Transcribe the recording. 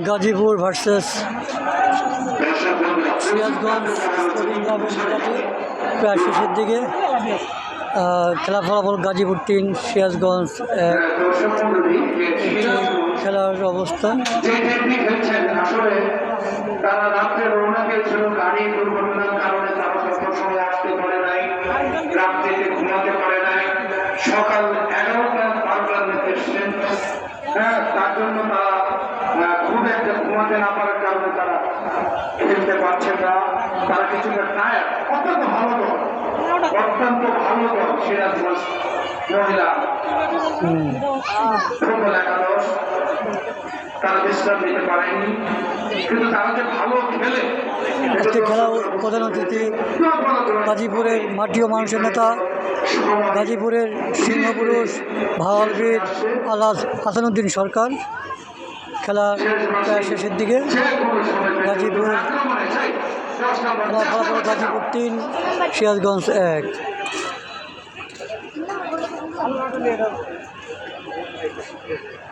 Gazipur versus Sirajganj sporting ক্লাবের খেলাটি প্রায় শেষের দিকে। খেলা ফলাফল গাজীপুর 3 সিরাজগঞ্জ 1। খেলার অবস্থা তারা রাত্রে রওনা দিয়েছিল, গাড়ি দুর্ঘটনার কারণে তারা সময় আসতে পারে নাই, রাত্রিতে ঘুমাতে পারে নাই। সকাল 11টা 12টার মধ্যে এসছেন। তার জন্য তারা খুব একটা ঘুমাতে না পারার কারণে তারা খেলতে পারছে না। তারা কিছুটা টায়ার। অত্যন্ত ভালো দল, অত্যন্ত ভালো দল সিরাজগঞ্জ মহিলা ফুটবল একাদশ। তারা বিশ্রাম নিতে পারেনি, কিন্তু তারা যে ভালো খেলে। আজকে খেলা প্রধান অতিথি গাজীপুরের মাটি ও মানুষের নেতা, গাজীপুরের সিংহপুরুষ ভাওয়ালবীর আলহাজ হাসানুদ্দিন সরকার। খেলা প্রায় শেষের দিকে। গাজীপুর খেলা ফলাফল গাজীপুর 3 সিরাজগঞ্জ 1।